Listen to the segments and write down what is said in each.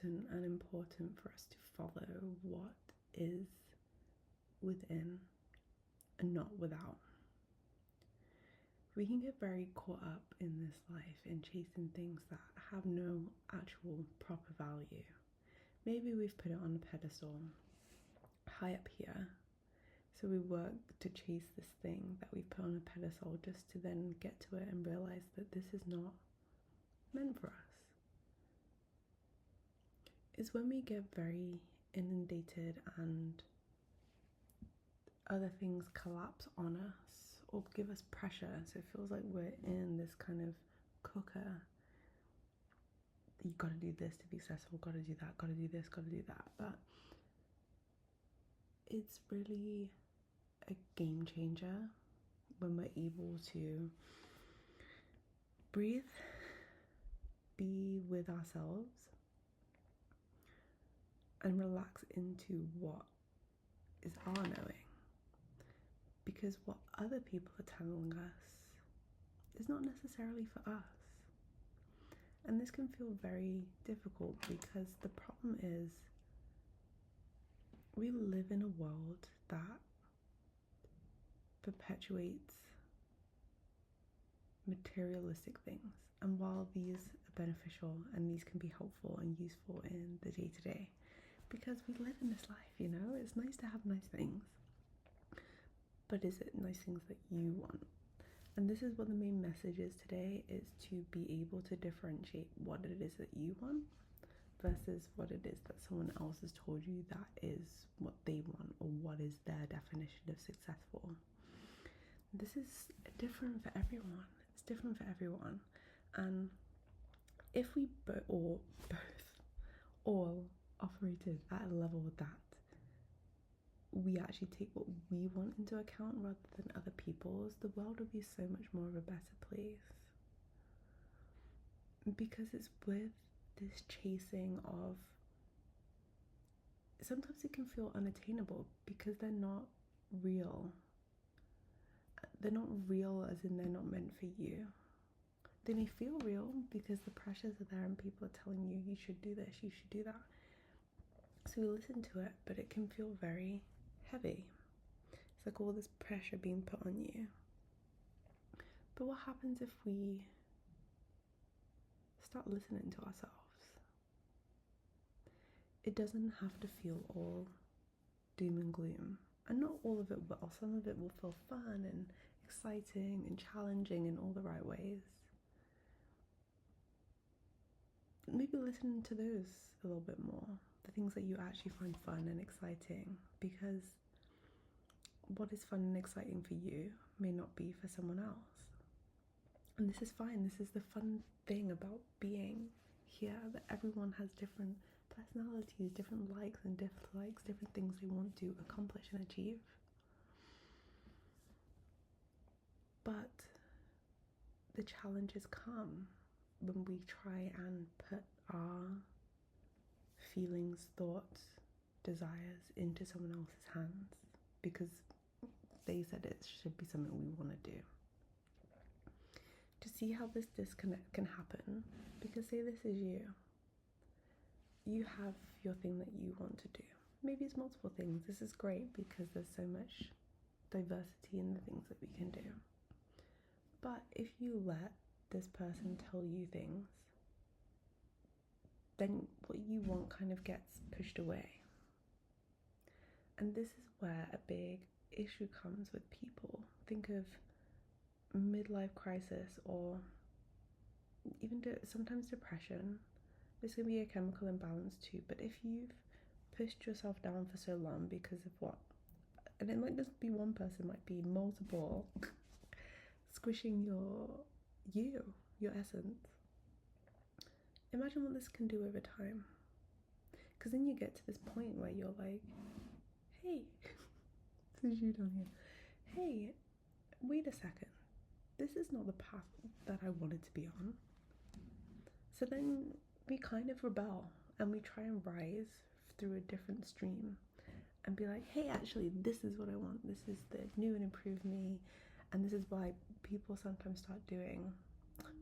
And important for us to follow what is within and not without. We can get very caught up in this life in chasing things that have no actual proper value. Maybe we've put it on a pedestal high up here, so we work to chase this thing that we've put on a pedestal just to then get to it and realize that this is not meant for us. Is when we get very inundated and other things collapse on us or give us pressure, so it feels like we're in this kind of cooker. You gotta do this to be successful, gotta do that, gotta do this, gotta do that. But it's really a game changer when we're able to breathe, be with ourselves, and relax into what is our knowing. Because what other people are telling us is not necessarily for us. And this can feel very difficult because the problem is we live in a world that perpetuates materialistic things. And while these are beneficial and these can be helpful and useful in the day-to-day, because we live in this life, you know, it's nice to have nice things. But is it nice things that you want? And this is what the main message is today, is to be able to differentiate what it is that you want versus what it is that someone else has told you that is what they want or what is their definition of successful. This is different for everyone. It's different for everyone. And if we all operated at a level that we actually take what we want into account rather than other people's, the world would be so much more of a better place. Because it's with this chasing of, sometimes it can feel unattainable because they're not real. They're not real as in they're not meant for you. They may feel real because the pressures are there and people are telling you, you should do this, you should do that. So we listen to it, but it can feel very heavy. It's like all this pressure being put on you. But what happens if we start listening to ourselves? It doesn't have to feel all doom and gloom. And not all of it will. Some of it will feel fun and exciting and challenging in all the right ways. Maybe listen to those a little bit more. The things that you actually find fun and exciting, because what is fun and exciting for you may not be for someone else. And this is fine. This is the fun thing about being here, that everyone has different personalities, different likes and dislikes, different things they want to accomplish and achieve. But the challenges come when we try and put our feelings, thoughts, desires into someone else's hands because they said it should be something we want to do. To see how this disconnect can happen, because say this is you. You have your thing that you want to do. Maybe it's multiple things. This is great because there's so much diversity in the things that we can do. But if you let this person tell you things, then what you want kind of gets pushed away. And this is where a big issue comes with people. Think of midlife crisis or even sometimes depression. This can be a chemical imbalance too, but if you've pushed yourself down for so long because of what, and it might just be one person, might be multiple, squishing your essence. Imagine what this can do over time. Because then you get to this point where you're like, hey, this is you down here. Hey, wait a second. This is not the path that I wanted to be on. So then we kind of rebel and we try and rise through a different stream and be like, hey, actually, this is what I want. This is the new and improved me. And this is why people sometimes start doing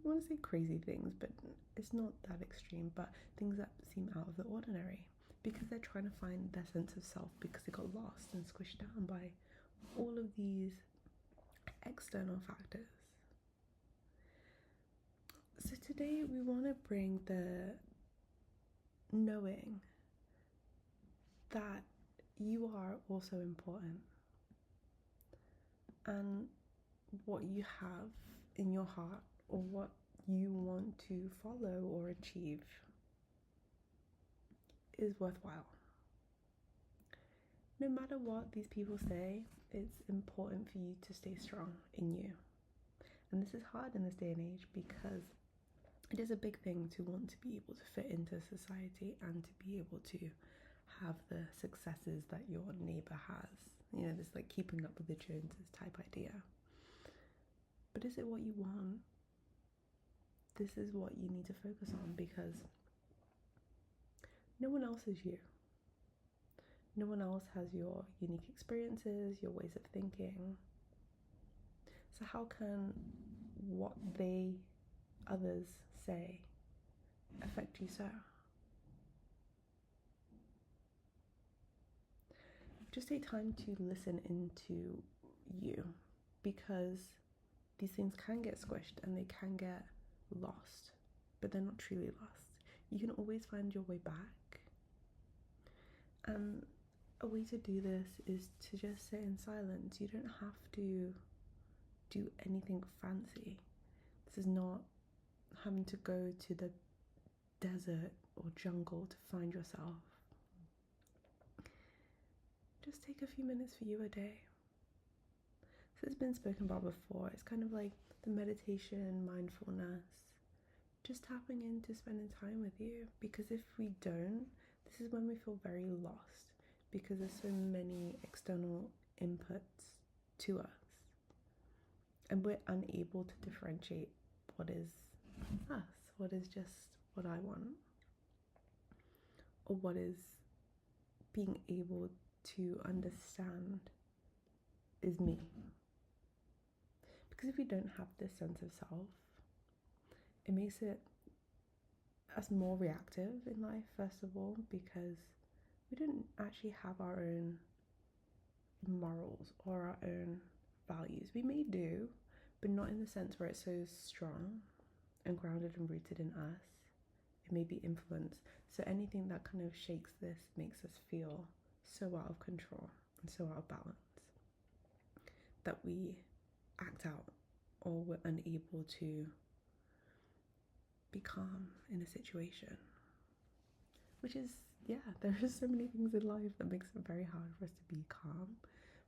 want to say crazy things, but it's not that extreme, but things that seem out of the ordinary because they're trying to find their sense of self because they got lost and squished down by all of these external factors. So today we want to bring the knowing that you are also important, and what you have in your heart or what you want to follow or achieve is worthwhile. No matter what these people say, it's important for you to stay strong in you. And this is hard in this day and age because it is a big thing to want to be able to fit into society and to be able to have the successes that your neighbor has. You know, this like keeping up with the Joneses type idea. But is it what you want? This is what you need to focus on because no one else is you. No one else has your unique experiences, your ways of thinking. So how can what others say affect you so? Just take time to listen into you because these things can get squished and they can get lost, but they're not truly lost. You can always find your way back. And a way to do this is to just sit in silence. You don't have to do anything fancy. This is not having to go to the desert or jungle to find yourself. Just take a few minutes for you a day. So it's been spoken about before. It's kind of like the meditation, mindfulness, just tapping into spending time with you. Because if we don't, this is when we feel very lost because there's so many external inputs to us. And we're unable to differentiate what is us, what is just what I want, or what is being able to understand is me. Because if we don't have this sense of self, it makes us more reactive in life, first of all, because we don't actually have our own morals or our own values. We may do, but not in the sense where it's so strong and grounded and rooted in us. It may be influenced. So anything that kind of shakes this makes us feel so out of control and so out of balance that we act out or we're unable to be calm in a situation. Which is, there are so many things in life that makes it very hard for us to be calm.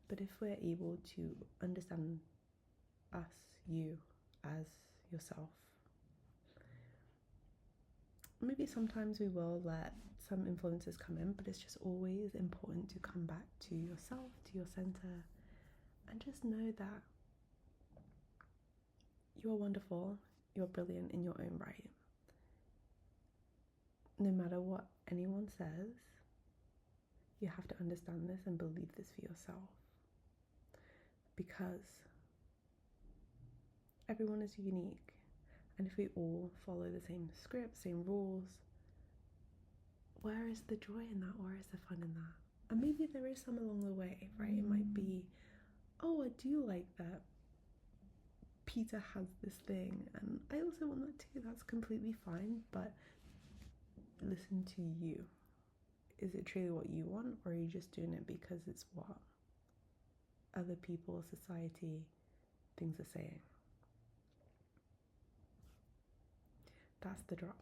But if we're able to understand us, you, as yourself, maybe sometimes we will let some influences come in, but it's just always important to come back to yourself, to your center, and just know that you are wonderful, you're brilliant in your own right. No matter what anyone says, you have to understand this and believe this for yourself. Because everyone is unique. And if we all follow the same script, same rules, where is the joy in that? Where is the fun in that? And maybe there is some along the way, right? It might be, oh, I do like that Peter has this thing and I also want that too. That's completely fine, but listen to you. Is it truly what you want, or are you just doing it because it's what other people, society, things are saying? That's the drop.